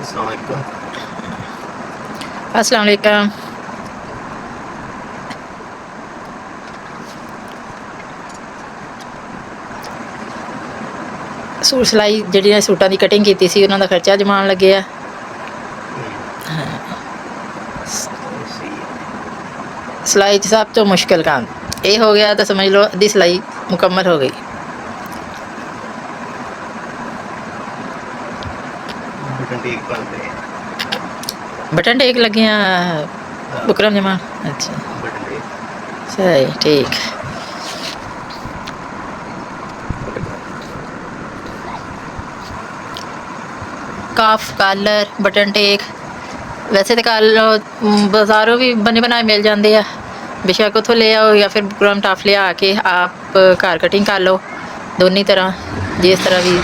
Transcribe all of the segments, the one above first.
Assalamualaikum. अस्सलाम वालेकुम। Suit सिलाई जिहड़ियां सूटां दी कटिंग कीती सी उन्हां दा खर्चा जमान लगे आ। सही है। सिलाई च सब तो मुश्किल काम ये हो गया तो समझ लो अद्धी सिलाई मुकम्मल हो गई। बटन टेक बन रहे हैं। बटन टेक लगे हैं हाँ, बुकरम जमान। अच्छा बटन टेक। सही ठीक। काफ कॉलर बटन टेक वैसे तो कल बाज़ारों भी बने बनाए मिल जाते हैं, बेशक उतों ले आओ या फिर बुकरम टफ लिया के आप घर कटिंग कर लो। दोनों तरह जिस तरह भी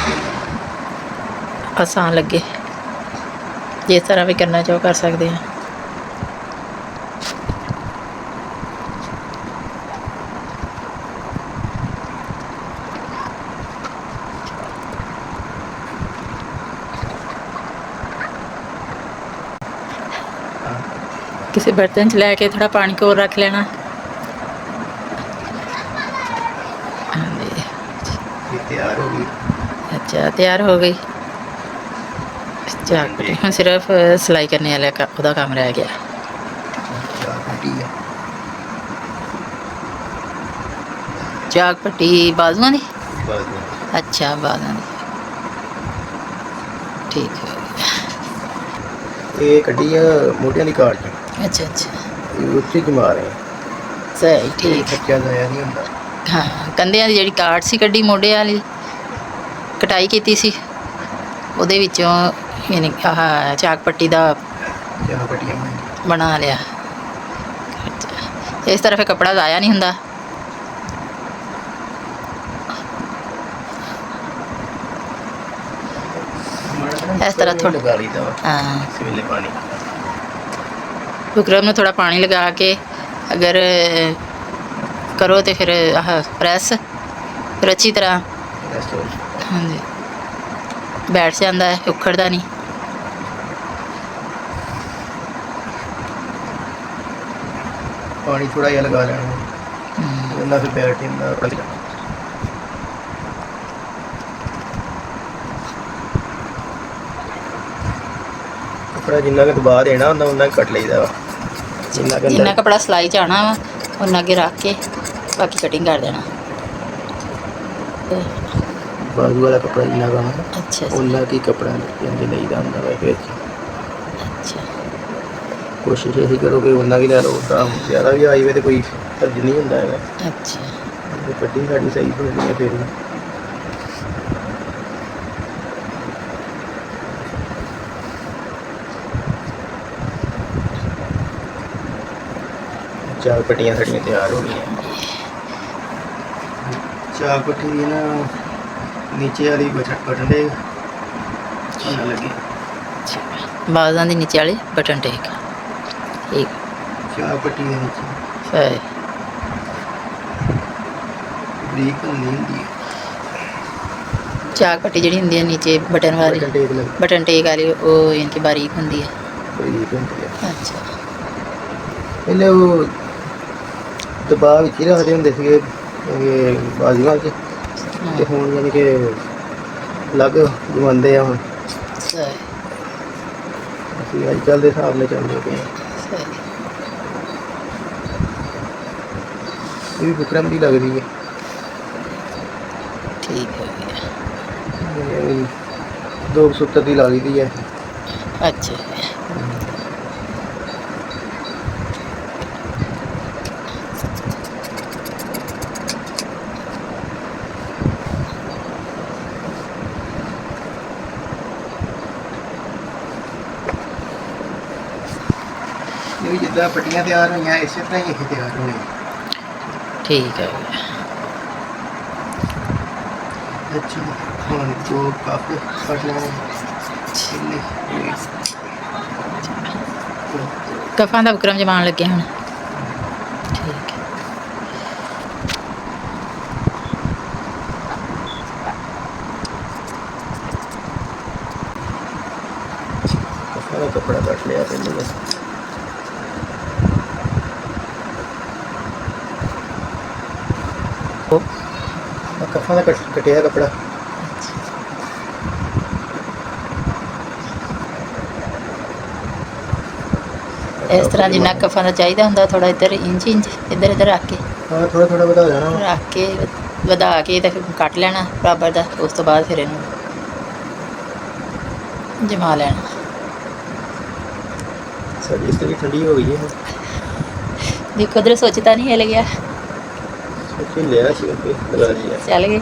आसान लगे जिस तरह भी करना चाहो कर सकते हैं। किसी बर्तन च लैके थोड़ा पानी को रख लेना। ये तैयार होगी। अच्छा तैयार हो गई। चाक पट्टी हम सिर्फ सिलाई करने वाले का उदा काम रह गया। चाक पट्टी है। चाक पट्टी बाजुआं दी। बाजू। अच्छा बाजुआं दी ठीक है। ये कड्डी है मोटियां दी कार च। अच्छा अच्छा ये उत्थे जमा रहे हैं। सही ठीक। खर्चा ज़ाया नहीं होता। हाँ कंधिਆਂ ਦੀ ਜਿਹੜੀ ਕਾਟ ਸੀ ਕੱਢੀ ਮੋਢੇ ਵਾਲੀ ਕਟਾਈ ਕੀਤੀ ਸੀ ਉਹਦੇ ਵਿੱਚੋਂ ਯਾਨੀ ਆਹ ਚਾਕ ਪੱਟੀ ਦਾ चाक पट्टियां बनाई। ਬਣਾ ਲਿਆ। ਇਸ ਤਰ੍ਹਾਂ ਫਿਰ ਕੱਪੜਾ ਜ਼ਾਇਆ ਨਹੀਂ ਹੁੰਦਾ। इस तरह थोड़ा लगा ली था हाँ सवेले पानी। बुकरम में थोड़ा पानी लगा के अगर करो तो फिर आह प्रेस फिर अच्छी तरह रेस्ट हो। हाँ जी बैठ जाता है उखड़ता नहीं। पानी थोड़ा जिहा लगा लेना वरना फिर बैठ जाता। कपड़ा जिन्ना क दबा देना उन्ना उन्ना कट लईदा वा। जिन्ना क जिन्ना अंदर कपड़ा सिलाई च आना वा उन्ना अगे रख के बाकी कटिंग कर देना। बाजू वाला कपड़ा जिन्ना क होना अच्छा उन्ना की कपड़ा अंदर लईदा हुंदा वा। फिर अच्छा कोशिश यही करो कि उन्ना की लै लो। ज़्यादा भी आई हुए तो कोई फर्ज नहीं हुंदा हैगा। अच्छा ते कटिंग साडी सही होनी है फिर चाक पट्टियां साड़ियां तैयार हो गई। चाक पट्टी दी ना नीचे वाली बटन दे लगे। बाजुआं दी नीचे वाली बटन टेक ठीक चाक पट्टी दे नीचे सही। बरीक होनी होंदी है। चाक पट्टी जिहड़ी हुंदी है नीचे बटन वाली बटन टेक लग बटन टेक वाली वो यानी कि बारीक हुंदी है। बरीक होंदी है। अच्छा पहले वो दबा विच ही रखदे हुंदे सीगे बाजुआं च ते हुण यानी कि अलग जमांदे आ। हुण सही ਅਸੀਂ ਅੱਜ ਕੱਲ੍ਹ ਦੇ ਹਿਸਾਬ ਨਾਲ ਚੱਲਦੇ ਪਏ ਹਾਂ। सही ਇਹ ਵੀ ਬੁਕਰਮ ਦੀ ਲੱਗਦੀ ਹੈ। ठीक हो गया। ਇਹ ਵੀ 270 ਦੀ ਲਾ ਲਈ ਦੀ ਹੈ। अच्छा ਇਹ ਵੀ ਜਿੱਦਾਂ ਪੱਟੀਆਂ ਤਿਆਰ ਹੋਈਆਂ ਇਸੇ ਤਰ੍ਹਾਂ ਹੀ ਇਹ ਤਿਆਰ ਹੋਣੇ। ठीक है। ਅੱਛਾ ਹੁਣ ਦੋ ਕੱਪ ਕੱਟ ਲੈਣੇ। कफां दा बुकरम जमान लगे हुण ठीक है। ਸਾਰਾ ਕੱਪੜਾ ਕੱਟ ਲਿਆ ਪਹਿਲੇ ਬਸ। ਕਫਾਂ ਦਾ ਕੱਟਿਆ ਕੱਪੜਾ। ਇਸ ਤਰ੍ਹਾਂ ਜਿੰਨਾ ਕਫਾਂ ਦਾ ਚਾਹੀਦਾ ਹੁੰਦਾ ਥੋੜਾ ਇੱਧਰ ਇੰਚ ਇੱਧਰ ਰੱਖ ਕੇ, ਹਾਂ ਥੋੜਾ ਥੋੜਾ ਵਧਾ ਜਾਣਾ ਵਾ। ਰੱਖ ਕੇ ਵਧਾ ਕੇ ਤੇ ਫਿਰ ਕੱਟ ਲੈਣਾ ਬਰਾਬਰ ਦਾ। ਉਸ ਤੋਂ ਬਾਅਦ ਫਿਰ ਇਹਨੂੰ ਜਮਾ ਲੈਣਾ। ਸਾਡੀ ਇਸਤਰੀ ਠੰਡੀ ਹੋ ਗਈ ਹੈ। ਦੇਖੋ ਉਧਰ ਸੋਚਤਾ ਨਹੀਂ ਹਿਲ ਗਿਆ, ਸੋਚੀ ਲਿਆ ਸੀ ਅੱਗੇ ਲਗਾ ਲਿਆ। ਚੱਲ ਗਏ।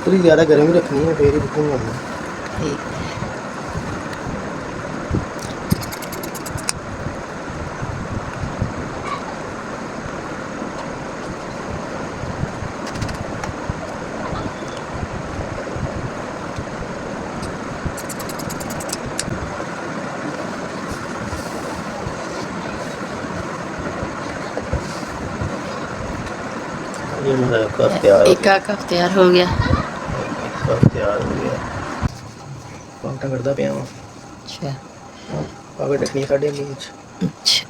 इतनी ज़्यादा गर्मी रखनी है फिर ही बुकिंग करना। ठीक ये मेरा कप तैयार हो एक का कप तैयार हो गया। कप तैयार हो गया। पाकटा करता पिया वा। अच्छा पाकट रखनी है 8.5 इंच। अच्छा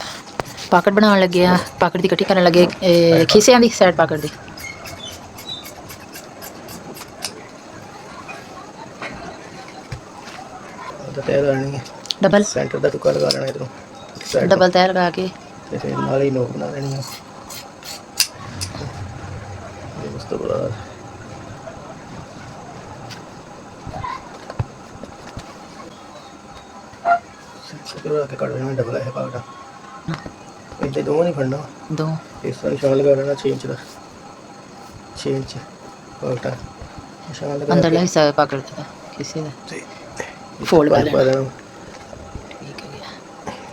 पाकट बनाने लगे आ। पाकट की कटी करने लगे खीसियां दी साइड पाकट दी। तो तैयार करनी है डबल सेंटर का टुका लगा लेना इधरों डबल तैयार लगा के ते फिर नाल ही नोक बना लेनी है। उस तो बाद सेंटर के काट लेना डबल है पाकटा। इधर दो नहीं फड़ना, दो इस तरह निशान लगा लेना 6 इंच का। 6 इंच पाकटा निशान लगा अंदरला हिस्सा पाकट का किसी का फोल्ड कर लेना। ठीक है गया।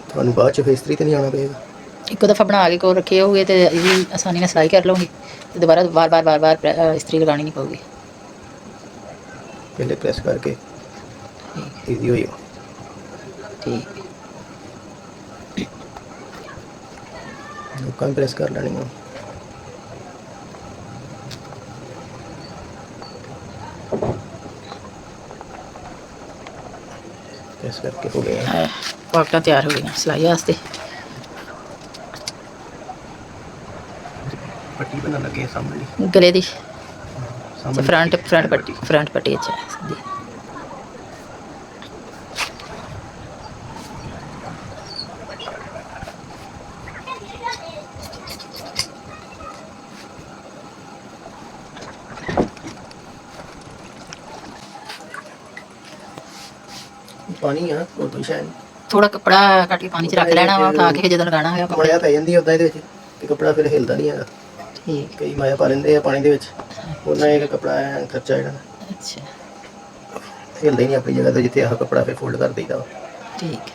ਤੁਹਾਨੂੰ ਬਾਅਦ ਚ ਫਿਰ ਇਸਤਰੀ ਤੇ ਨਹੀਂ ਆਉਣਾ ਪਏਗਾ। ਇੱਕ ਦਫਾ ਬਣਾ ਕੇ ਕੋਲ ਰੱਖੇ ਹੋਗੇ ਤੇ ਇਹ ਵੀ ਆਸਾਨੀ ਨਾਲ ਸਿਲਾਈ ਕਰ ਲਵਾਂਗੀ ਤੇ ਦੁਬਾਰਾ ਬਾਰ-ਬਾਰ ਇਸਤਰੀ ਲਗਾਣੀ ਨਹੀਂ ਪਊਗੀ। ਪਹਿਲੇ ਪ੍ਰੈਸ ਕਰਕੇ ਈਜ਼ੀ ਹੋ ਜਾਏਗਾ। ਠੀਕ ਲੋਕਾਂ ਨੂੰ ਪ੍ਰੈਸ ਕਰ ਲੈਣੀ ਹੈ। ਪ੍ਰੈਸ ਕਰਕੇ ਹੋ ਗਿਆ। ਪਾਕਟਾਂ ਤਿਆਰ ਹੋ ਗਈਆਂ ਸਿਲਾਈ ਵਾਸਤੇ। ਪੱਟੀ ਬਣਾ ਲੱਗੇ ਸਾਹਮਣੇ ਗਲੇ ਦੀ ਸਾਹਮਣੇ फ्रंट पट्टी अच्छा है सीधी। ਪਾਣੀ ਆ ਉਹ ਤੋਂ ਸ਼ਾਇਦ थोड़ा कपड़ा कट के पानी च रख लेना वा उठा के ਜਦੋਂ ਲਗਾਣਾ ਹੋਇਆ ਮਾਇਆ ਪੈ ਜਾਂਦੀ ਉਦਾਂ ਇਹਦੇ ਵਿੱਚ ਤੇ ਕੱਪੜਾ ਫਿਰ ਹਿਲਦਾ ਨਹੀਂ ਹੈਗਾ। ठीक ਕਈ ਮਾਇਆ ਪਾ ਲੈਂਦੇ ਆ ਪਾਣੀ ਦੇ ਵਿੱਚ ਉਹਨਾਂ ਇਹ ਕੱਪੜਾ ਖਰਚਾ ਜਿਹੜਾ अच्छा ਹਿਲਦਾ ਹੀ ਨਹੀਂ ਆਪਣੀ ਜਗ੍ਹਾ ਤੇ ਜਿੱਥੇ ਆਹ ਕੱਪੜਾ ਫਿਰ ਫੋਲਡ ਕਰ ਦਈਦਾ ਵਾ। ठीक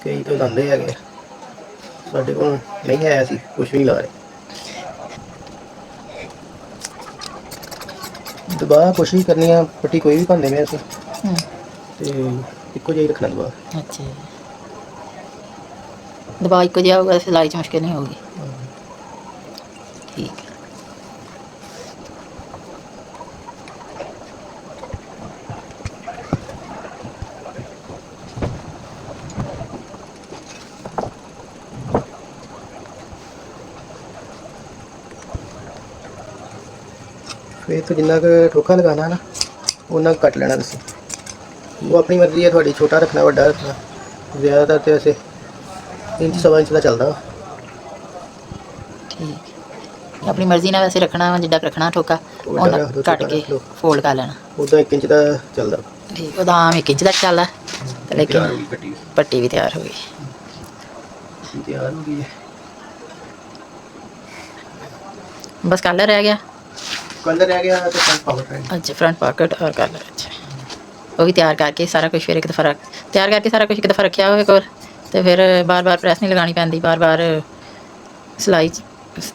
ਕਈ ਤਾਂ ਲਾਉਂਦੇ ਹੈਗੇ ਸਾਡੇ ਕੋਲ ਨਹੀਂ ਆਇਆ ਸੀ ਕੁਛ ਵੀ ਲਾ ਰਹੇ ਦੁਬਾਰਾ ਕੋਸ਼ਿਸ਼ ਕਰਨੀ ਆ ਪੱਟੀ ਕੋਈ ਵੀ ਪਾਉਂਦੇ ਨੇ ਅਸੀਂ ਤੇ ਇੱਕੋ ਜਿਹਾ ਹੀ ਰੱਖਣਾ ਦੁਬਾਰਾ। अच्छा दबा इको जिहा होगा सिलाई च मुश्किल नहीं होगी। ठीक है ਫਿਰ ਤੋਂ ਜਿੰਨਾ ਕੁ ਠੋਕਾ ਲਗਾਉਣਾ ਨਾ ਉਹਨਾਂ ਕੁ ਕੱਟ ਲੈਣਾ ਤੁਸੀਂ। ਉਹ ਆਪਣੀ ਮਰਜ਼ੀ ਹੈ ਤੁਹਾਡੀ ਛੋਟਾ ਰੱਖਣਾ ਵੱਡਾ ਰੱਖਣਾ। ਜ਼ਿਆਦਾਤਰ ਤੇ ਵੈਸੇ ਇੰਚ ਸਵਾ ਇੰਚ ਦਾ ਚੱਲਦਾ। ठीक अपनी मर्जी ਨਾਲ ਵੈਸੇ ਰੱਖਣਾ ਵਾ ਜਿੱਡਾ ਕੁ ਰੱਖਣਾ ਠੋਕਾ ਉਹਨਾਂ ਕੱਟ ਕੇ ਫੋਲਡ ਕਰ ਲੈਣਾ। ਉਦਾਂ 1 ਇੰਚ ਦਾ ਚੱਲਦਾ। ਠੀਕ ਉਹਦਾ ਆਮ 1 ਇੰਚ ਤੱਕ ਚੱਲਦਾ ਤੇ ਲੇਕਿਨ ਪੱਟੀ ਵੀ ਤਿਆਰ ਹੋ ਗਈ। ਤਿਆਰ ਹੋ ਗਈ ਹੈ बस कलर रह गया। कलर रह गया तो फ्रंट पॉकेट है। अच्छा फ्रंट पॉकेट और कलर अच्छा वो भी तैयार करके सारा कुछ फिर एक दफ़ा तैयार करके सारा कुछ एक दफ़ा रखा होवे कोल ते फिर बार बार प्रैस नहीं लगानी पैंदी बार बार सिलाई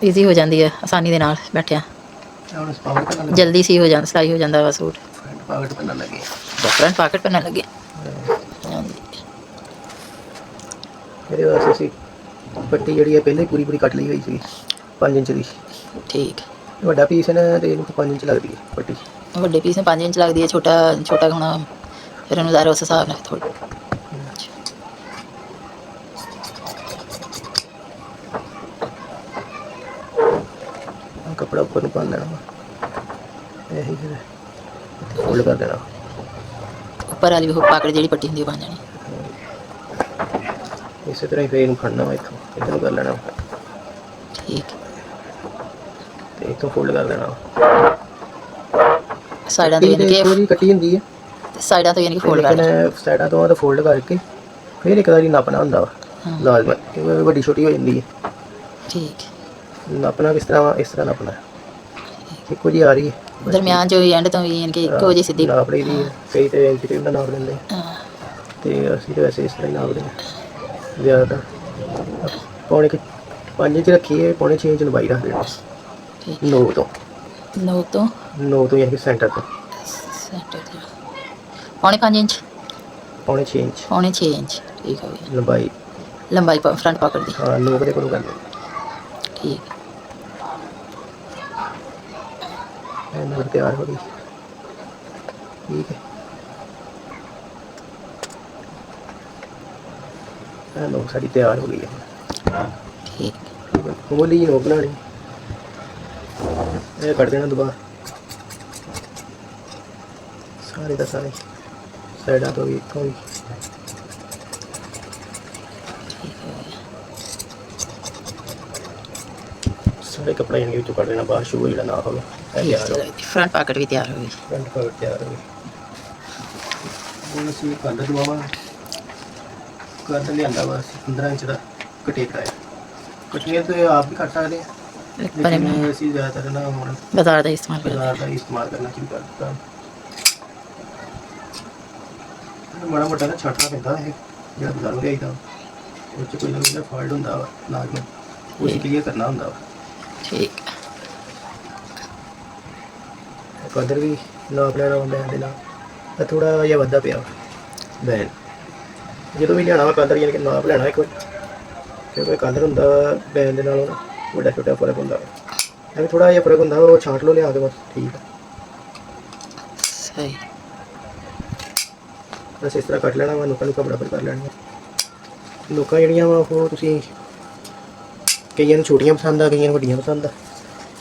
ईजी हो जाती है आसानी दे नाल बैठिया जल्दी सी हो जाता सिलाई हो जाता वा सूट। फ्रंट पॉकेट बनने लगे फ्रंट पॉकेट बनने लगे मेरे वास्ते सी पट्टी जड़ी है पहले पूरी पूरी कट ली हुई सी 5 ਇੰਚ ਦੀ। ਠੀਕ। ਵੱਡਾ ਪੀਸ ਹੈ ਨਾ ਤੇ ਇਹਨੂੰ 5 ਇੰਚ ਲੱਗਦੀ ਹੈ ਪੱਟੀ। ਵੱਡੇ ਪੀਸ ਨੂੰ 5 ਇੰਚ ਲੱਗਦੀ ਹੈ, ਛੋਟਾ ਛੋਟਾ ਹੋਣਾ ਫਿਰ ਉਹਨੂੰ ਜ਼ਾਰਾ ਉਸ ਹਿਸਾਬ ਨਾਲ ਥੋੜ੍ਹਾ। ਕੱਪੜਾ ਉੱਪਰ ਨੂੰ ਪਾ ਲੈਣਾ ਵਾ, ਇਹੀ ਫਿਰ ਫੋਲਡ ਕਰ ਦੇਣਾ। ਉੱਪਰ ਵਾਲੀ ਉਹ ਪਾਕੜ ਜਿਹੜੀ ਪੱਟੀ ਹੁੰਦੀ ਉਹ ਬਣ ਜਾਣੀ। ਇਸੇ ਤਰ੍ਹਾਂ ਹੀ ਫਿਰ ਇਹਨੂੰ ਫੜਨਾ ਵਾ, ਇੱਥੋਂ ਇੱਧਰ ਨੂੰ ਕਰ ਲੈਣਾ ਠੀਕ। ਤੇ ਇੱਥੋਂ ਫੋਲਡ ਕਰ ਦੇਣਾ। ਸਾਈਡਾਂ ਤੋਂ ਯਾਨੀ ਕਿ ਪੂਰੀ ਕੱਟੀ ਹੁੰਦੀ ਹੈ, ਸਾਈਡਾਂ ਤੋਂ ਯਾਨੀ ਕਿ ਫੋਲਡ ਕਰ ਲੇਕਿਨ ਸਾਈਡਾਂ ਤੋਂ ਤਾਂ ਫੋਲਡ ਕਰਕੇ ਫਿਰ ਇੱਕ ਵਾਰੀ ਨਾਪਣਾ ਹੁੰਦਾ ਵਾ ਲਾਜ਼ਮਨ, ਕਿਉਂਕਿ ਵੱਡੀ ਛੋਟੀ ਹੋ ਜਾਂਦੀ ਹੈ। ਠੀਕ। ਨਾਪਣਾ ਕਿਸ ਤਰ੍ਹਾਂ ਵਾ, ਇਸ ਤਰ੍ਹਾਂ ਨਾਪਣਾ ਇੱਕੋ ਜਿਹੀ ਆ ਰਹੀ ਹੈ ਦਰਮਿਆਨ ਜੋ ਐਂਡ ਤੋਂ ਵੀ ਯਾਨੀ ਕਿ ਇੱਕੋ ਜਿਹੀ ਸਿੱਧੀ ਨਾਪ ਲਈ ਦੀ ਹੈ। ਕਈ ਤੇ ਇੰਚ ਟੇਪ ਦਾ ਨਾਪ ਲੈਂਦੇ ਹਾਂ। ਤੇ ਅਸੀਂ ਤਾਂ ਵੈਸੇ ਇਸ ਤਰ੍ਹਾਂ ਹੀ ਨਾਪਦੇ ਹਾਂ ਜ਼ਿਆਦਾਤਰ। ਪੌਣੇ 5 ਇੰਚ ਰੱਖੀਏ, ਪੌਣੇ 6 ਇੰਚ ਲੰਬਾਈ ਰੱਖ ਦੇਣੀ ਠੀਕ। 9 ਤੋਂ 9 ਤੋਂ ਯਾਨੀ ਕਿ ਸੈਂਟਰ ਤੋਂ ਸੈਂਟਰ ਤੇ ਪੌਣੇ 5 ਇੰਚ, ਪੌਣੇ 6 ਇੰਚ ਪੌਣੇ 6 ਇੰਚ। ਠੀਕ ਹੋ ਗਿਆ ਲੰਬਾਈ। ਲੰਬਾਈ ਫਰੰਟ ਪਾਕੜ ਦੀ। ਹਾਂ, ਨੋਕ ਦੇ ਕੋਲੋਂ ਕਰਨੀ। ਠੀਕ। ਇਹ ਨੋਕ ਤਿਆਰ ਹੋ ਗਈ। ਠੀਕ ਹੈ, ਇਹ ਨੋਕ ਸਾਡੀ ਤਿਆਰ ਹੋ ਗਈ ਹੈ। ਠੀਕ। ਮੋਲੀ ਜਿਹੀ ਨੋਕ ਬਣਾਉਣੀ, ਇਹ ਕੱਢ ਦੇਣਾ ਦੁਬਾਰਾ ਸਾਰੇ ਦਾ ਸਾਰੇ, ਸਾਈਡਾਂ ਤੋਂ ਵੀ ਇੱਥੋਂ ਵੀ। ਸਾਰੇ ਕੱਪੜਾ ਯਾਨੀ ਵਿੱਚੋਂ ਕੱਢ ਦੇਣਾ ਬਾਹਰ, ਸ਼ੂ ਜਿਹੜਾ ਨਾ ਹੋਵੇ। ਫਰੰਟ ਪਾਕਟ ਵੀ ਤਿਆਰ ਹੋ ਗਈ। ਫਰੰਟ ਪਾਕਟ ਤਿਆਰ ਹੋ ਗਈ। ਹੁਣ ਅਸੀਂ ਕਲਰ ਦਵਾਵਾਂਗੇ। ਕਲਰ ਲਿਆਂਦਾ ਵਾ 15 ਇੰਚ ਦਾ ਕਟੇ ਕਰਾਇਆ। ਕਟੀਆਂ ਤੇ ਆਪ ਵੀ ਕੱਟ ਸਕਦੇ ਹਾਂ, ਲੇਕਿਨ ਅਸੀਂ ਜ਼ਿਆਦਾਤਰ ਨਾ ਹੁਣ ਬਾਜ਼ਾਰ ਦਾ ਇਸਤੇਮਾਲ ਬਾਜ਼ਾਰ ਦਾ ਇਸਤੇਮਾਲ ਕਰਨਾ ਸ਼ੁਰੂ ਕਰ ਦਿੱਤਾ। ਮਾੜਾ ਮੋਟਾ ਨਾ ਛੱਟਣਾ ਪੈਂਦਾ ਇਹ ਜਿਹੜਾ ਬਾਜ਼ਾਰੋਂ ਲਿਆਈਦਾ, ਉਹ 'ਚ ਕੋਈ ਨਾ ਕੋਈ ਫਾਲਟ ਹੁੰਦਾ ਵਾ ਲਾਜ਼ਮੀ, ਉਹ ਕਲੀਅਰ ਕਰਨਾ ਹੁੰਦਾ ਵਾ। ਠੀਕ। ਕਲਰ ਵੀ ਨਾਪ ਲੈਣਾ ਵਾ ਬੈਨ ਦੇ ਨਾਲ, ਤਾਂ ਥੋੜਾ ਜਿਹਾ ਵੱਧਾ ਪਿਆ ਬੈਨ। ਜਦੋਂ ਵੀ ਲਿਆਉਣਾ ਵਾ ਕਲਰ ਯਾਨੀ ਕਿ ਨਾਪ ਲੈਣਾ ਇੱਕ ਵਾਰ, ਕਿਉਂਕਿ ਕਲਰ ਹੁੰਦਾ ਬੈਨ ਦੇ ਨਾਲੋਂ ਵੱਡਾ ਛੋਟਾ ਫਰਕ ਹੁੰਦਾ ਵਾ। ਐਵੇਂ ਥੋੜਾ ਜਿਹਾ ਫਰਕ ਹੁੰਦਾ, ਉਹ ਛਾਂਟ ਲਓ ਲਿਆ ਕੇ ਬਸ। ਠੀਕ ਆ, ਸਹੀ। ਬਸ ਇਸ ਤਰ੍ਹਾਂ ਕੱਟ ਲੈਣਾ ਵਾ, ਨੋਕਾਂ ਨੂੰ ਬਰਾਬਰ ਕਰ ਲੈਣੀਆਂ। ਨੋਕਾਂ ਜਿਹੜੀਆਂ ਵਾ ਉਹ ਤੁਸੀਂ ਕਈਆਂ ਨੂੰ ਛੋਟੀਆਂ ਪਸੰਦ ਆ, ਕਈਆਂ ਨੂੰ ਵੱਡੀਆਂ ਪਸੰਦ ਆ,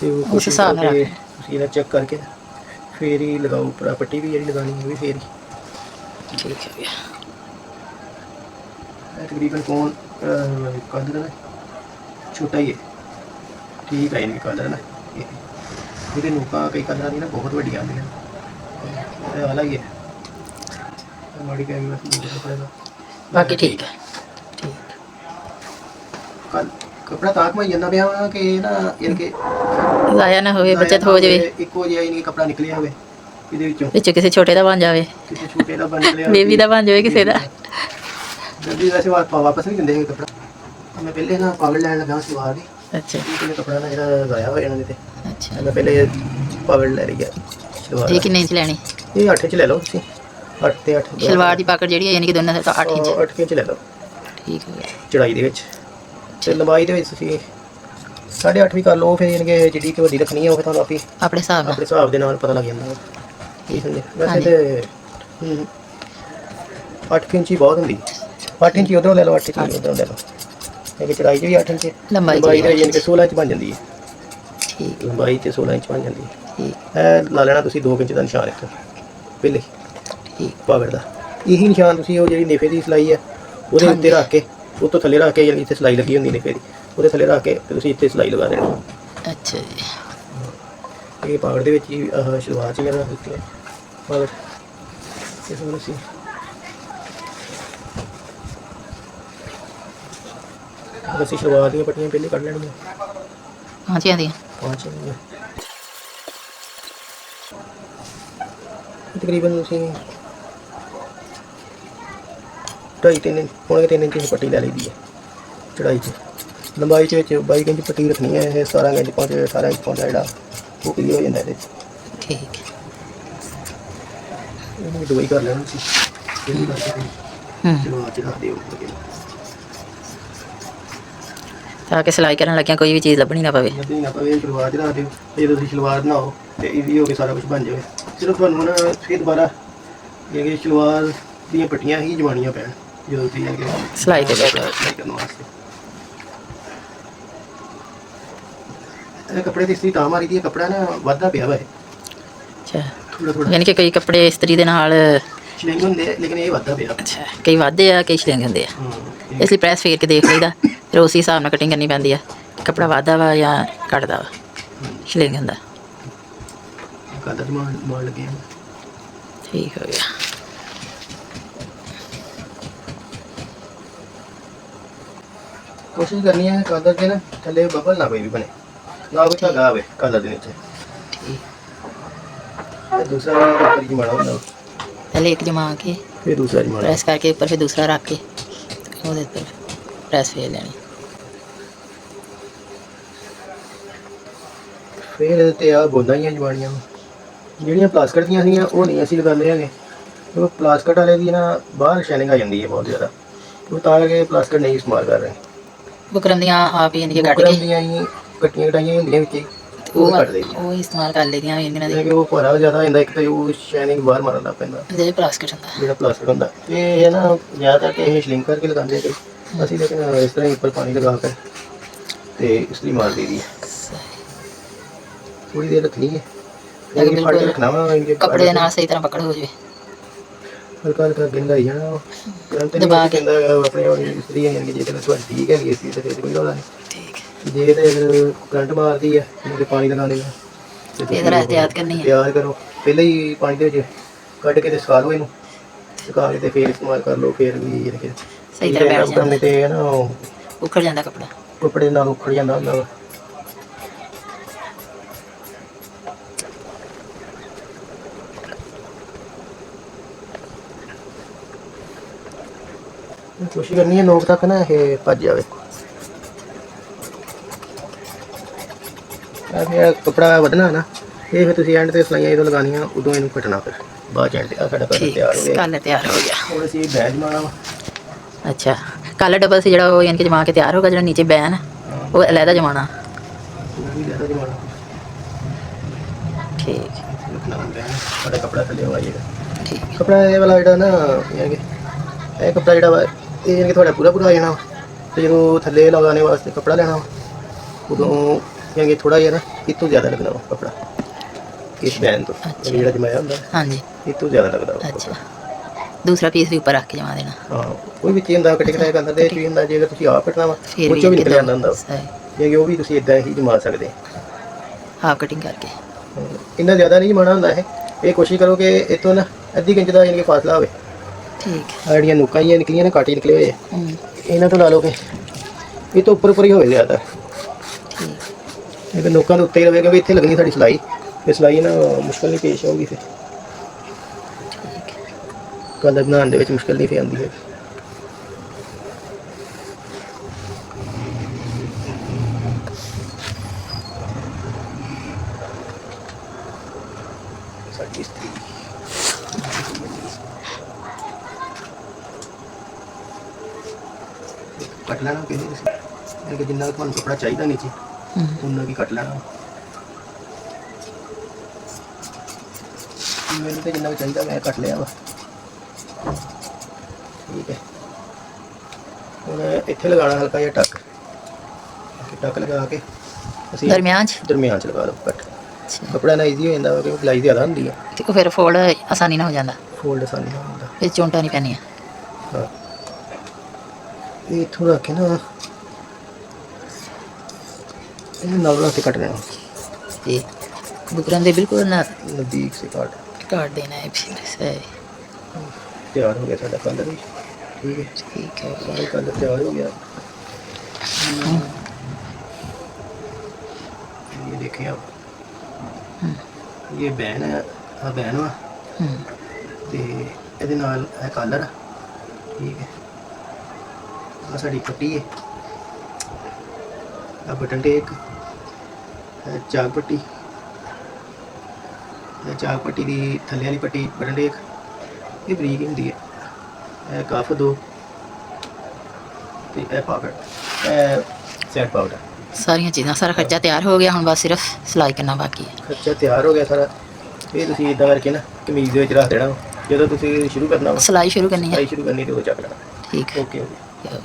ਤੇ ਉਹ ਉਸ ਹਿਸਾਬ ਨਾਲ ਤੁਸੀਂ ਇਹਨਾਂ ਚੈੱਕ ਕਰਕੇ ਫੇਰ ਹੀ ਲਗਾਓ ਉੱਪਰ ਪੱਟੀ ਵੀ ਜਿਹੜੀ ਲਗਾਉਣੀ ਉਹ ਵੀ ਫੇਰ ਹੀ। ਠੀਕ ਹੈ ਗਿਆ। ਤਕਰੀਬਨ ਕੌਣ ਕਲਰ ਨਾ ਛੋਟਾ ਹੀ ਹੈ। ਠੀਕ ਹੈ, ਯਾਨੀ ਕਲਰ ਨਾ ਇਹਦੇ ਨੋਕਾਂ ਕਈ ਕਲਰਾਂ ਦੀ ਨਾ ਬਹੁਤ ਵੱਡੀਆਂ ਆਉਂਦੀਆਂ, ਇਹ ਵਾਲਾ ਹੀ ਹੈ ਮਾੜੀ ਕਹਿ ਵੀ ਬਾਕੀ ਠੀਕ ਹੈ। ਠੀਕ। ਕੱਪੜਾ ਤਾਂ ਘੁਮਾਈ ਜਾਂਦਾ ਪਿਆ ਵਾ ਕਿ ਨਾ ਯਾਨੀ ਕਿ ਜ਼ਾਇਆ ਨਾ ਹੋਵੇ, ਬੱਚਤ ਹੋ ਜਾਵੇ, ਇੱਕੋ ਜਿਹਾ ਹੀ ਨਹੀਂ ਕੱਪੜਾ ਨਿਕਲਿਆ ਹੋਵੇ ਇਹਦੇ ਵਿੱਚੋਂ ਕਿਸੇ ਛੋਟੇ ਦਾ ਬਣ ਜਾਵੇ, ਕਿਸੇ ਛੋਟੇ ਦਾ ਬਣ ਨਿਕਲਿਆ, ਬੇਬੀ ਦਾ ਬਣ ਜਾਵੇ ਕਿਸੇ ਦਾ। ਜਲਦੀ ਵੈਸੇ ਵਾਪਸ ਨਹੀਂ ਦਿੰਦੇ ਕੱਪੜਾ। ਮੈਂ ਪਹਿਲੇ ਨਾ ਪਾਵਰ ਲੈਣ ਲੱਗਾ ਸਲਵਾਰ ਦੀ। ਅੱਛਾ। ਇਹ ਕੱਪੜਾ ਨਾ ਜਿਹੜਾ ਜ਼ਾਇਆ ਹੋਇਆ ਇਹਨਾਂ ਦੇ ਤੇ, ਅੱਛਾ। ਮੈਂ ਪਹਿਲੇ ਪਾਵਰ ਲੈ ਰਹੀ ਆ ਸਲਵਾਰ। ਇਹ ਕਿੰਨੇ ਇੰਚ ਲੈਣੀ? ਇਹ 8 ਇੰਚ ਲੈ ਲਓ ਤੁਸੀਂ, 8 ਤੇ 8 ਸਲਵਾਰ ਦੀ ਪਾਕੜ ਜਿਹੜੀ ਹੈ ਯਾਨੀ ਕਿ ਦੋਨਾਂ ਦਾ 8 ਇੰਚ। 8 ਇੰਚ ਲੈ ਲਓ। ਠੀਕ ਹੋ ਗਿਆ। ਚੜਾਈ ਦੇ ਵਿੱਚ ਤੇ ਲੰਬਾਈ ਦੇ ਵਿੱਚ ਤੁਸੀਂ 8.5 ਵੀ ਕਰ ਲਓ, ਫਿਰ ਯਾਨੀ ਕਿ ਜਿਹੜੀ ਕਿ ਵੱਡੀ ਰੱਖਣੀ ਹੈ ਉਹ ਤੁਹਾਨੂੰ ਆਪਣੇ ਹਿਸਾਬ ਦੇ ਨਾਲ ਪਤਾ ਲੱਗ ਜਾਂਦਾ। ਠੀਕ ਹੈ, ਵੈਸੇ ਤੇ 8 ਇੰਚ ਹੀ ਬਹੁਤ ਹੁੰਦੀ। 8 ਇੰਚ ਉਧਰੋਂ ਲੈ ਲਓ, 8 ਇੰਚ ਉਧਰੋਂ ਲੈ ਲਓ, ਕਿਉਂਕਿ ਚੜਾਈ 'ਚ ਵੀ 8 ਇੰਚ, ਲੰਬਾਈ ਦੇ ਯਾਨੀ ਕਿ 16 ਇੰਚ ਬਣ ਜਾਂਦੀ ਹੈ। ਠੀਕ। ਲੰਬਾਈ 'ਚ 16 ਇੰਚ ਬਣ ਜਾਂਦੀ ਹੈ। ਠੀਕ। ਇਹ ਲਾ ਲੈਣਾ ਤੁਸੀਂ 2 ਇੰਚ ਦਾ ਨਿਸ਼ਾਨ ਇੱਥੇ ਪਹਿਲੇ। ਠੀਕ। ਪਾਵਰ ਦਾ ਇਹੀ ਨਿਸ਼ਾਨ ਤੁਸੀਂ ਉਹ ਜਿਹੜੀ ਨੇਫੇ ਦੀ ਸਿਲਾਈ ਹੈ ਉਹਦੇ ਉੱਤੇ ਰੱਖ ਕੇ, ਉਹ ਤੋਂ ਥੱਲੇ ਰੱਖ ਕੇ, ਜਿਹੜੀ ਇੱਥੇ ਸਿਲਾਈ ਲੱਗੀ ਹੁੰਦੀ ਨੇਫੇ ਦੀ ਉਹਦੇ ਥੱਲੇ ਰੱਖ ਕੇ ਤੇ ਤੁਸੀਂ ਇੱਥੇ ਸਿਲਾਈ ਲਗਾ ਦੇਣੀ। ਅੱਛਾ ਜੀ। ਇਹ ਪਾਵਰ ਦੇ ਵਿੱਚ ਹੀ ਸ਼ੁਰੂਆਤ 'ਚ ਮੇਰਾ ਦਿੱਤੀ ਹੈ ਪਾਵਰ। ਇਸ ਨੂੰ ਅਸੀਂ ਅਸੀਂ ਸ਼ੁਰੂਆਤ ਦੀਆਂ ਪੱਟੀਆਂ ਪਹਿਲੇ ਕੱਢ ਲੈਣੀਆਂ। ਹਾਂਜੀ ਆਂਦੀ। 5 ਤਕਰੀਬਨ ਤੁਸੀਂ 2.5-3 ਇੰਚ, ਪੌਣੇ 3 ਇੰਚ ਦੀ ਪੱਟੀ ਲੈ ਲਈ ਦੀ ਹੈ ਚੜਾਈ 'ਚ। ਲੰਬਾਈ 'ਚ ਵਿੱਚ 22 ਇੰਚ ਪੱਟੀ ਰੱਖਣੀ ਹੈ। ਇਹ 17 ਇੰਚ ਪਹੁੰਚੇ, 18 ਇੰਚ ਪਹੁੰਚਾ ਜਿਹੜਾ ਉਹ ਕਲੀਅਰ ਹੋ ਜਾਂਦਾ ਇਹਦੇ 'ਚ। ਠੀਕ। ਇਹਨੂੰ ਦਵਾਈ ਕਰ ਲੈਣੀ ਸੀ ਇਹ ਕਰਕੇ ਸ਼ੁਰੂਆਤ 'ਚ ਰੱਖ ਦਿਓ। ਤਾਂ ਕਿ ਸਿਲਾਈ ਕਰਨ ਲੱਗਿਆਂ ਕੋਈ ਵੀ ਚੀਜ਼ ਲੱਭਣੀ ਨਾ ਪਵੇ। ਲੱਭਣੀ ਨਾ ਪਵੇ, ਸ਼ਲਵਾਰ 'ਚ ਰੱਖ ਦਿਓ ਤੇ ਜਦੋਂ ਤੁਸੀਂ ਸ਼ਲਵਾਰ ਬਣਾਓ ਤੇ ਈਜ਼ੀ ਹੋ ਕੇ ਸਾਰਾ ਕੁਝ ਬਣ ਜਾਵੇ। ਸਿਰਫ ਤੁਹਾਨੂੰ ਨਾ ਫਿਰ ਦੁਬਾਰਾ ਇਹ ਸ਼ਲਵਾਰ ਦੀਆਂ ਪੱਟੀਆਂ ਹੀ ਜਵਾਨੀਆਂ ਪੈਣ ਜਦੋਂ ਤੁਸੀਂ ਅੱਗੇ ਸਿਲਾਈ ਤੇ ਬੈਠੋ। ਸਿਲਾਈ ਕਰਨ ਵਾਸਤੇ। ਇਹ ਕੱਪੜੇ ਦੀ ਇਸਤਰੀ ਤਾਂ ਮਾਰੀ ਦੀ ਹੈ, ਕੱਪੜਾ ਨਾ ਵੱਧਦਾ ਪਿਆ ਵਾ ਇਹ ਅੱਛਾ, ਥੋੜਾ ਥੋੜਾ। ਯਾਨੀ ਕਿ ਕਈ ਕੱਪੜੇ ਇਸਤਰੀ ਦੇ ਨਾਲ ਸ਼ਲਿੰਗ ਹੁੰਦੇ ਆ ਲੇਕਿਨ ਇਹ ਵੱਧਦਾ ਪਿਆ। ਅੱਛਾ ਕਈ ਵੱਧਦੇ ਆ ਕਈ ਛਿਲੰਗ ਹੁੰਦੇ ਆ, ਹੂੰ ਇਸ ਲਈ ਪ੍ਰੈਸ ਫੇਰ ਕੇ ਦੇਖ ਲਈਦਾ, ਫਿਰ ਉਸੇ ਹਿਸਾਬ ਨਾਲ ਕਟਿੰਗ ਕਰਨੀ ਪੈਂਦੀ ਆ। ਕੱਪੜਾ ਵੱਧਦਾ ਵਾ ਜਾਂ ਘਟਦਾ ਵਾ, ਛਿਲੰਗ ਹੁੰਦਾ। ਕਲਰ ਮਾਰ ਲੱਗੇ ਆ। ਠੀਕ ਹੋ ਗਿਆ। ਕੋਸ਼ਿਸ਼ ਕਰਨੀ ਹੈ ਕਲਰ ਦੇ ਨਾ ਥੱਲੇ ਬਬਲ ਨਾ ਕੋਈ ਵੀ ਬਣੇ, ਨਾ ਕੋਈ ਧਾਗਾ ਆਵੇ ਕਲਰ ਦੇ ਨੀਚੇ। ਤੇ ਦੂਸਰਾ ਉੱਪਰ ਜਮਾਣਾ ਹੁੰਦਾ, पहले एक जमा के ਫਿਰ ਦੂਸਰਾ ਜਮਾਣਾ। प्रेस करके ऊपर फिर दूसरा रख के ਉਹਦੇ ਉੱਪਰ ਪ੍ਰੈਸ ਫੇਰ ਲੈਣੀ। ਫਿਰ ਤੇ ਆ ਬੋਲਾਂ ਹੀ ਜਵਾਨੀਆਂ ਜਿਹੜੀਆਂ ਪਲਾਸਕਟ ਦੀਆਂ ਸੀਗੀਆਂ ਉਹ ਨਹੀਂ ਅਸੀਂ ਲਗਾਉਂਦੇ ਹੈਗੇ, ਕਿਉਂਕਿ ਪਲਾਸਕਟ ਵਾਲੇ ਦੀ ਨਾ ਬਾਹਰ ਸ਼ਾਈਨਿੰਗ ਆ ਜਾਂਦੀ ਹੈ ਬਹੁਤ ਜ਼ਿਆਦਾ, ਉਹ ਤਾਂ ਕਰਕੇ ਪਲਾਸਕਟ ਨਹੀਂ ਇਸਤੇਮਾਲ ਕਰ ਰਹੇ। ਬੁਕਰਮ ਦੀਆਂ ਆਪ ਹੀ ਇੰਨੀਆਂ ਕੱਟ ਬੁਕਰਮ ਕੇ ਦੀਆਂ ਹੀ ਕੱਟੀਆਂ ਕਟਾਈਆਂ ਹੁੰਦੀਆਂ ਵਿੱਚ ਹੀ, ਉਹ ਕੱਟ ਦੇਈਆਂ ਉਹ ਇਸਤੇਮਾਲ ਕਰ ਲਈਆਂ ਇਹਨਾਂ ਦੇ। ਕਿ ਉਹ ਭਾਰਾ ਜ਼ਿਆਦਾ ਹੋ ਜਾਂਦਾ, ਇੱਕ ਤਾਂ ਉਹ ਸ਼ਾਈਨਿੰਗ ਬਾਹਰ ਮਾਰਨ ਲੱਗ ਪੈਂਦਾ ਜਿਹੜੇ ਪਲਾਸਟਿਕ ਹੁੰਦਾ। ਜਿਹੜਾ ਪਲਾਸਟਿਕ ਹੁੰਦਾ। ਇਹ ਨਾ ਜ਼ਿਆਦਾਤਰ ਕਿ ਇਹ ਸ਼ਲਿੰਕ ਕਰਕੇ ਲਗਾਉਂਦੇ ਤੇ ਅਸੀਂ ਲੇਕਿਨ ਇਸ ਤਰ੍ਹਾਂ ਹੀ ਉੱਪਰ ਪਾਣੀ ਲਗਾ ਕੇ ਤੇ ਇਸ ਲਈ ਮਾਰ ਦੇਈਦੀ ਹੈ। ਥੋੜੀ ਦੇਰ ਰੱਖਣੀ ਹੈ, ਫਿਰ ਫੜ ਕੇ ਰੱਖਣਾ ਵਾ ਕੱਪੜੇ ਦੇ ਨਾਲ ਸਹੀ ਤਰ੍ਹਾਂ ਪਕੜ ਹੋ ਜਾਵੇ। ਹਲਕਾ ਹਲਕਾ ਗਿੰਦਾ ਹੀ ਜਾਣਾ ਕਰੰਟ ਨਹੀਂ ਕਹਿੰਦਾ ਆਪਣੇ ਇਸਤਰੀ ਯਾਨੀ ਜੇ ਤਾਂ ਤੁਹਾਡੀ ਠੀਕ ਹੈਗੀ ਇਸਤਰੀ ਤੇ ਫਿਰ ਕੋਈ ਰੌਲਾ ਨਹੀਂ। ਠੀਕ ਜੇ ਤੇ ਅਗਰ ਕਰੰਟ ਮਾਰਦੀ ਹੈ ਤੇ ਪਾਣੀ ਲਗਾ ਦੇਗਾ ਤੇ ਇਹਦਾ ਇਹਤਿਆਤ ਕਰਨੀ ਹੈ। ਤਿਆਰ ਕਰੋ ਪਹਿਲਾਂ ਹੀ ਪਾਣੀ ਦੇ ਵਿੱਚ ਕੱਢ ਕੇ ਤੇ ਸੁਕਾ ਲਓ, ਇਹਨੂੰ ਸੁਕਾ ਕੇ ਤੇ ਫਿਰ ਇਸਤੇਮਾਲ ਕਰ ਲਓ। ਫਿਰ ਵੀ ਯਾਨੀ ਕਿ ਸਹੀ ਤਰ੍ਹਾਂ ਬੈਠ ਜਾਂਦਾ ਤੇ ਨਾ ਉਖੜ ਜਾਂਦਾ ਕੱਪੜਾ, ਕੱਪੜੇ ਨਾਲ ਉਖੜ ਜਾਂਦਾ ਹੁੰਦਾ ਵਾ। ਕੋਸ਼ਿਸ਼ ਕਰਨੀ ਹੈ ਨੋਕ ਤੱਕ ਨਾ ਇਹ ਭੱਜ ਜਾਵੇ। ਇਹ ਕੱਪੜਾ ਵਧਣਾ ਨਾ, ਇਹ ਫਿਰ ਤੁਸੀਂ ਐਂਡ ਤੇ ਸਲਾਈਆਂ ਜਦੋਂ ਲਗਾਉਣੀਆਂ ਉਦੋਂ ਇਹਨੂੰ ਕੱਟਣਾ, ਫਿਰ ਬਾਅਦ ਐਂਡ ਤੇ ਆ ਸਾਡਾ ਕਲਰ ਤਿਆਰ ਹੋ ਗਿਆ। ਕਲਰ ਤਿਆਰ ਹੋ ਗਿਆ। ਹੁਣ ਅਸੀਂ ਬੈਜ ਮਾਣਾ ਵਾ। ਅੱਛਾ ਕਲਰ ਡਬਲ ਸੀ ਜਿਹੜਾ ਉਹ ਯਾਨੀ ਕਿ ਜਮਾ ਕੇ ਤਿਆਰ ਹੋਗਾ, ਜਿਹੜਾ ਨੀਚੇ ਬੈਨ ਉਹ ਅਲੱਗਾ ਜਮਾਣਾ। ਉਹ ਵੀ ਜ਼ਿਆਦਾ ਜਮਾਣਾ ਠੀਕ ਰੱਖਣਾ ਹੁੰਦਾ ਹੈ, ਸਾਡਾ ਕੱਪੜਾ ਥੱਲੇ ਆ ਜਾਏਗਾ। ਠੀਕ ਕੱਪੜਾ ਇਹ ਵਾਲਾ ਜਿਹੜਾ ਨਾ ਯਾਨੀ ਕਿ ਇਹ ਕੱਪੜਾ ਜਿਹੜਾ ਵਾ ਇਹ ਯਾਨੀ ਕਿ ਤੁਹਾਡਾ ਪੂਰਾ ਪੂਰਾ ਆ ਜਾਣਾ, ਤੇ ਜਦੋਂ ਥੱਲੇ ਲਗਾਉਣੇ ਵਾਸਤੇ ਕੱਪੜਾ ਲੈਣਾ ਵਾ ਉਦੋਂ ਯਾਨੀ ਕਿ ਥੋੜਾ ਜਿਹਾ ਨਾ ਇਹ ਤੋਂ ਜ਼ਿਆਦਾ ਲੱਗਣਾ ਵਾ ਕੱਪੜਾ ਇਸ ਬੈਨ ਤੋਂ, ਜਿਹੜਾ ਜਮਾਇਆ ਹੁੰਦਾ ਹਾਂਜੀ ਇਹ ਤੋਂ ਜ਼ਿਆਦਾ ਲੱਗਦਾ ਵਾ। ਅੱਛਾ ਦੂਸਰਾ ਪੀਸ ਵੀ ਉੱਪਰ ਰੱਖ ਕੇ ਜਮਾ ਦੇਣਾ। ਹਾਂ ਕੋਈ ਵੀ ਚੀਜ਼ ਹੁੰਦਾ ਕਟਿੰਗ ਕਟਾਈ ਕਰਨ ਦੇ ਵੀ ਹੁੰਦਾ, ਜੇ ਅਗਰ ਤੁਸੀਂ ਆਪ ਕੱਟਣਾ ਵਾ ਫਿਰ ਉਹ ਚੋਂ ਵੀ ਨਿਕਲ ਕਿੱਦਾਂ? ਜਾਂਦਾ ਹੁੰਦਾ ਸਹੀ ਕਿ ਉਹ ਵੀ ਤੁਸੀਂ ਇਦਾਂ ਹੀ ਜਮਾ ਸਕਦੇ। ਹਾਫ ਕਟਿੰਗ ਕਰਕੇ ਇੰਨਾ ਜ਼ਿਆਦਾ ਨਹੀਂ ਜਮਾਣਾ ਹੁੰਦਾ ਇਹ ਕੋਸ਼ਿਸ਼ ਕਰੋ ਕਿ ਇੱਥੋਂ ਨਾ ਅੱਧੀ ਇੰਚ ਦਾ ਯਾਨੀ ਕਿ ਫਾਸਲਾ ਹੋਵੇ। ਠੀਕ ਆਹ ਜਿਹੜੀਆਂ ਨੁੱਕਾਂ ਜਿਹੀਆਂ ਨਿਕਲੀਆਂ ਨਾ ਕਾਟੀ ਨਿਕਲੇ ਹੋਏ ਹੂੰ ਇਹਨਾਂ ਤੋਂ ਲਾ ਲਓ ਕਿ ਇਹ ਤੋਂ ਉੱਪਰ ਹੀ ਹੋਵੇ ਜ਼ਿਆਦਾ, ਠੀਕ ਇਹ ਨੁੱਕਾਂ ਦੇ ਉੱਤੇ ਹੀ ਰਵੇ ਕਿਉਂਕਿ ਇੱਥੇ ਲੱਗਣੀ ਸਾਡੀ ਸਿਲਾਈ, ਤੇ ਸਿਲਾਈ ਨਾ ਮੁਸ਼ਕਲ ਨਹੀਂ ਪੇਸ਼ ਆਊਗੀ, ਫਿਰ ਠੀਕ ਕਲਰ ਬਣਾਉਣ ਦੇ ਵਿੱਚ ਮੁਸ਼ਕਲ ਨਹੀਂ ਫਿਰ ਆਉਂਦੀ ਹੈ। ਸਾਡੀ ਇਸਤਰੀ ਕੱਟ ਲੈਣਾ ਕਿ ਨਹੀਂ, ਕਿ ਜਿੰਨਾ ਤੁਹਾਨੂੰ ਕੱਪੜਾ ਚਾਹੀਦਾ ਨੀਚੇ ਉਹਨਾਂ ਵੀ ਕੱਟ ਲੈਣਾ। ਮੈਨੂੰ ਤਾਂ ਜਿੰਨਾ ਚਾਹੀਦਾ ਮੈਂ ਕੱਟ ਲਿਆ ਵਾ। ਠੀਕ ਹੈ ਹੁਣ ਇੱਥੇ ਲਗਾਉਣਾ ਹਲਕਾ ਜਿਹਾ ਟੱਕ ਲਗਾ ਕੇ ਅਸੀਂ ਦਰਮਿਆਨ ਚ ਦਰਮਿਆਨ ਚ ਲਗਾ ਲਓ ਕੱਟ। ਕੱਪੜਾ ਨਾ ਈਜ਼ੀ ਹੋ ਜਾਂਦਾ ਵਾ ਕਿਉਂਕਿ ਗਲਾਈ ਜ਼ਿਆਦਾ ਹੁੰਦੀ ਹੈ, ਤੇ ਉਹ ਫਿਰ ਫੋਲਡ ਆਸਾਨੀ ਨਾਲ ਹੋ ਜਾਂਦਾ, ਫੋਲਡ ਆਸਾਨੀ ਨਾਲ ਹੁੰਦਾ। ਇਹ ਚੌਂਟਾ ਨਹੀਂ ਪੈਣੀਆਂ। ਹਾਂ ਇਹ ਇੱਥੋਂ ਰੱਖ ਕੇ ਨਾ ਇਹਨੂੰ ਨਾਲ ਲਾ ਕੇ ਕੱਟ ਲੈਣਾ, ये बुकरम दे बिल्कुल ना नज़दीक से काट देना है फिर सही। तैयार हो गया साਡਾ कलर भी। ठीक है ठीक है सारा कलर तैयार हो गया। ये देखें आप ये बैन है, आ बैन वा ਤੇ ਇਹਦੇ ਨਾਲ ਇਹ ਕਲਰ। ਠੀਕ ਹੈ ਆ ਸਾਡੀ ਪੱਟੀ ਹੈ, ਆ ਬਟਨ ਟੇਕ, ਚਾਕ ਪੱਟੀ, ਚਾਕ ਪੱਟੀ ਦੀ ਥੱਲੇ ਵਾਲੀ ਪੱਟੀ ਬਟਨ ਟੇਕ ਇਹ ਬਰੀਕ ਹੁੰਦੀ ਹੈ। ਇਹ ਕਫ ਦੋ ਤੇ ਇਹ ਪਾਕਟ, ਇਹ ਸੈਟ ਪਾਊਡਰ। ਸਾਰੀਆਂ ਚੀਜ਼ਾਂ, ਸਾਰਾ ਖਰਚਾ ਤਿਆਰ ਹੋ ਗਿਆ, ਹੁਣ ਬਸ ਸਿਰਫ ਸਿਲਾਈ ਕਰਨਾ ਬਾਕੀ ਹੈ। ਖਰਚਾ ਤਿਆਰ ਹੋ ਗਿਆ ਸਾਰਾ। ਇਹ ਤੁਸੀਂ ਇਦਾਂ ਕਰਕੇ ਨਾ ਕਮੀਜ਼ ਦੇ ਵਿੱਚ ਰੱਖ ਦੇਣਾ ਵਾ। ਜਦੋਂ ਤੁਸੀਂ ਸ਼ੁਰੂ ਕਰਨਾ ਵਾ ਸਿਲਾਈ ਸ਼ੁਰੂ ਕਰਨੀ ਹੈ। ਸਿਲਾਈ ਸ਼ੁਰੂ ਕਰਨੀ ਤੇ ਉਹ ਚੱਕ ਲੈਣਾ। ਠੀਕ ਓਕੇ ਓਕੇ। ਹੈ।